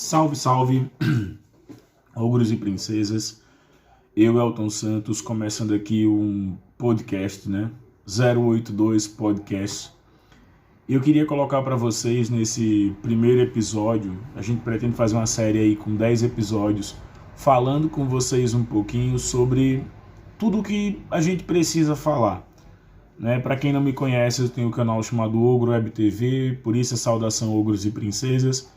Salve, salve, ogros e princesas. Eu, Elton Santos, começando aqui um podcast, 082 Podcast. Eu queria colocar para vocês nesse primeiro episódio, a gente pretende fazer uma série aí com 10 episódios, falando com vocês um pouquinho sobre tudo o que a gente precisa falar. Para quem não me conhece, eu tenho um canal chamado Ogro Web TV, por isso a saudação ogros e princesas.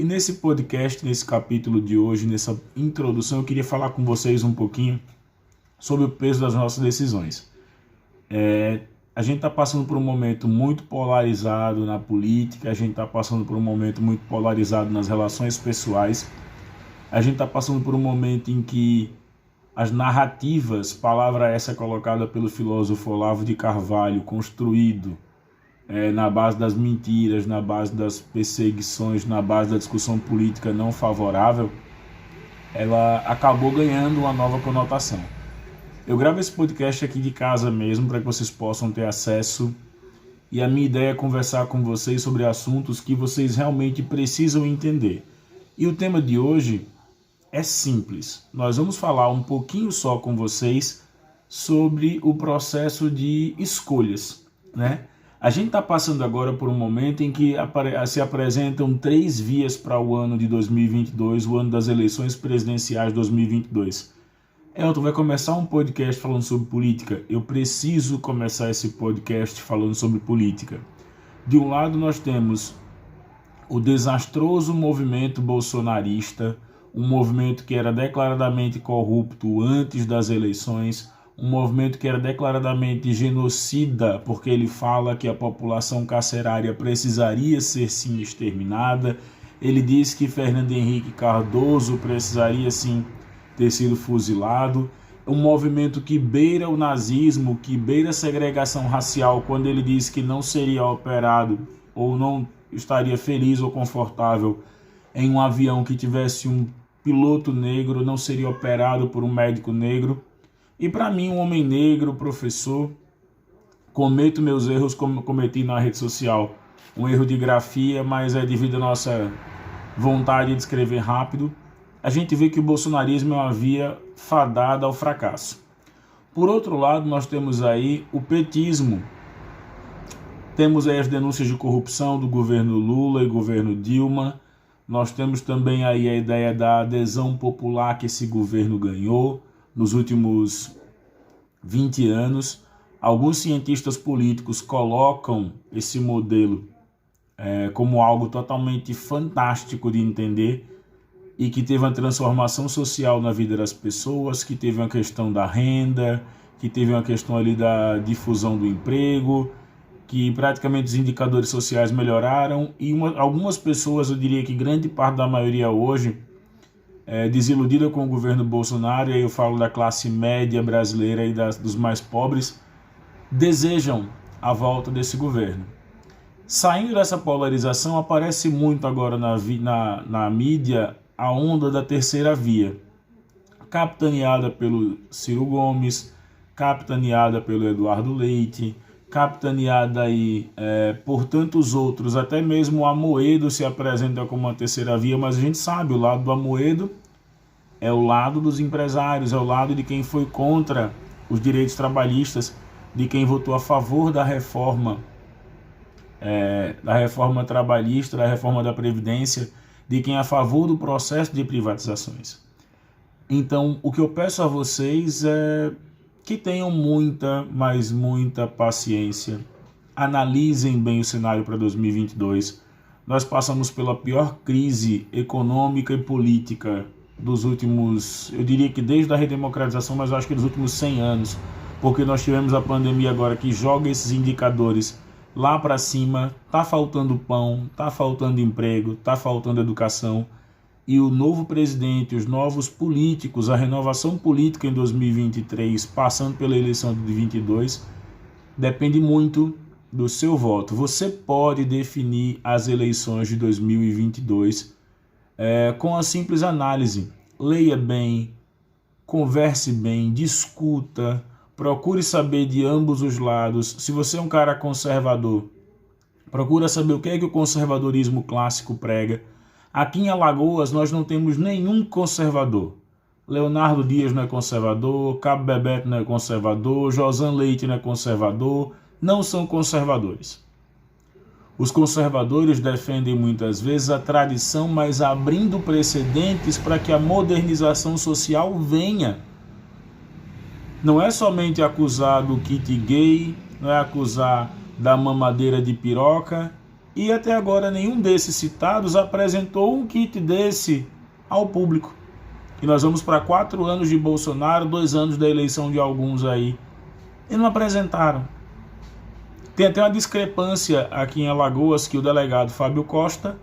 E nesse podcast, nesse capítulo de hoje, nessa introdução, eu queria falar com vocês um pouquinho sobre o peso das nossas decisões. A gente está passando por um momento muito polarizado na política, a gente está passando por um momento muito polarizado nas relações pessoais, a gente está passando por um momento em que as narrativas, palavra essa colocada pelo filósofo Olavo de Carvalho, construído na base das mentiras, na base das perseguições, na base da discussão política não favorável, ela acabou ganhando uma nova conotação. Eu gravo esse podcast aqui de casa mesmo, para que vocês possam ter acesso, e a minha ideia é conversar com vocês sobre assuntos que vocês realmente precisam entender. E o tema de hoje é simples. Nós vamos falar um pouquinho só com vocês sobre o processo de escolhas, A gente está passando agora por um momento em que se apresentam 3 vias para o ano de 2022, o ano das eleições presidenciais de 2022. Elton, vai começar um podcast falando sobre política? Eu preciso começar esse podcast falando sobre política. De um lado nós temos o desastroso movimento bolsonarista, um movimento que era declaradamente corrupto antes das eleições, um movimento que era declaradamente genocida, porque ele fala que a população carcerária precisaria ser sim exterminada. Ele diz que Fernando Henrique Cardoso precisaria sim ter sido fuzilado. Um movimento que beira o nazismo, que beira a segregação racial, quando ele diz que não seria operado ou não estaria feliz ou confortável em um avião que tivesse um piloto negro, não seria operado por um médico negro. E para mim, um homem negro, professor, cometo meus erros como cometi na rede social. Um erro de grafia, mas é devido à nossa vontade de escrever rápido. A gente vê que o bolsonarismo é uma via fadada ao fracasso. Por outro lado, nós temos aí o petismo. Temos aí as denúncias de corrupção do governo Lula e governo Dilma. Nós temos também aí a ideia da adesão popular que esse governo ganhou nos últimos 20 anos. Alguns cientistas políticos colocam esse modelo como algo totalmente fantástico de entender e que teve uma transformação social na vida das pessoas, que teve uma questão da renda, que teve uma questão ali da difusão do emprego, que praticamente os indicadores sociais melhoraram e algumas pessoas, eu diria que grande parte da maioria hoje, desiludida com o governo Bolsonaro, e aí eu falo da classe média brasileira e dos mais pobres, desejam a volta desse governo. Saindo dessa polarização, aparece muito agora na mídia a onda da terceira via, capitaneada pelo Ciro Gomes, capitaneada pelo Eduardo Leite, capitaneada aí por tantos outros, até mesmo o Amoedo se apresenta como uma terceira via, mas a gente sabe, o lado do Amoedo é o lado dos empresários, é o lado de quem foi contra os direitos trabalhistas, de quem votou a favor da reforma trabalhista, da reforma da Previdência, de quem é a favor do processo de privatizações. Então, o que eu peço a vocês é que tenham muita, mas muita paciência. Analisem bem o cenário para 2022. Nós passamos pela pior crise econômica e política dos últimos, eu diria que desde a redemocratização, mas eu acho que dos últimos 100 anos, porque nós tivemos a pandemia agora que joga esses indicadores lá para cima. Tá faltando pão, tá faltando emprego, tá faltando educação. E o novo presidente, os novos políticos, a renovação política em 2023, passando pela eleição de 2022, depende muito do seu voto. Você pode definir as eleições de 2022 com a simples análise. Leia bem, converse bem, discuta, procure saber de ambos os lados. Se você é um cara conservador, procura saber o que é que o conservadorismo clássico prega. Aqui em Alagoas nós não temos nenhum conservador. Leonardo Dias não é conservador, Cabo Bebeto não é conservador, Josan Leite não é conservador, não são conservadores. Os conservadores defendem muitas vezes a tradição, mas abrindo precedentes para que a modernização social venha. Não é somente acusar do kit gay, não é acusar da mamadeira de piroca, e até agora nenhum desses citados apresentou um kit desse ao público. E nós vamos para 4 anos de Bolsonaro, 2 anos da eleição de alguns aí, e não apresentaram. Tem até uma discrepância aqui em Alagoas que o delegado Fábio Costa,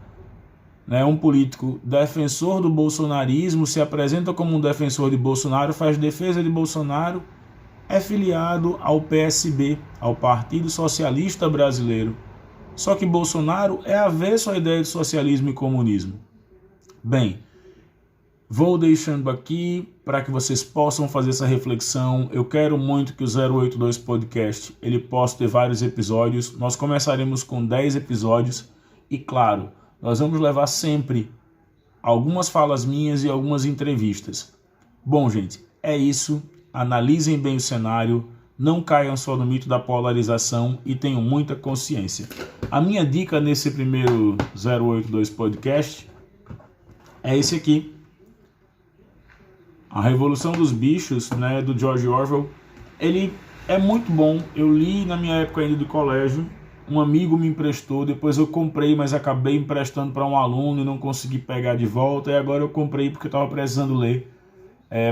um político defensor do bolsonarismo, se apresenta como um defensor de Bolsonaro, faz defesa de Bolsonaro, é filiado ao PSB, ao Partido Socialista Brasileiro. Só que Bolsonaro é avesso à ideia de socialismo e comunismo. Bem, vou deixando aqui para que vocês possam fazer essa reflexão. Eu quero muito que o 082 Podcast ele possa ter vários episódios. Nós começaremos com 10 episódios e, claro, nós vamos levar sempre algumas falas minhas e algumas entrevistas. Bom, gente, é isso. Analisem bem o cenário, não caiam só no mito da polarização e tenham muita consciência. A minha dica nesse primeiro 082 Podcast é esse aqui. A Revolução dos Bichos, do George Orwell, ele é muito bom. Eu li na minha época ainda do colégio, um amigo me emprestou, depois eu comprei, mas acabei emprestando para um aluno e não consegui pegar de volta, e agora eu comprei porque eu estava precisando ler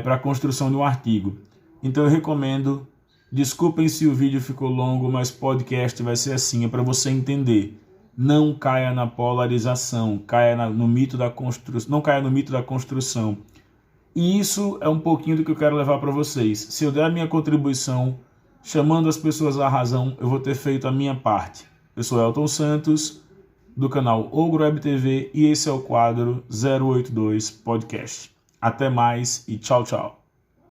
para a construção de um artigo. Então eu recomendo. Desculpem se o vídeo ficou longo, mas podcast vai ser assim, é para você entender. Não caia na polarização, no mito da construção, não caia no mito da construção. E isso é um pouquinho do que eu quero levar para vocês. Se eu der a minha contribuição, chamando as pessoas à razão, eu vou ter feito a minha parte. Eu sou Elton Santos, do canal Ogro Web TV, e esse é o quadro 082 Podcast. Até mais e tchau, tchau.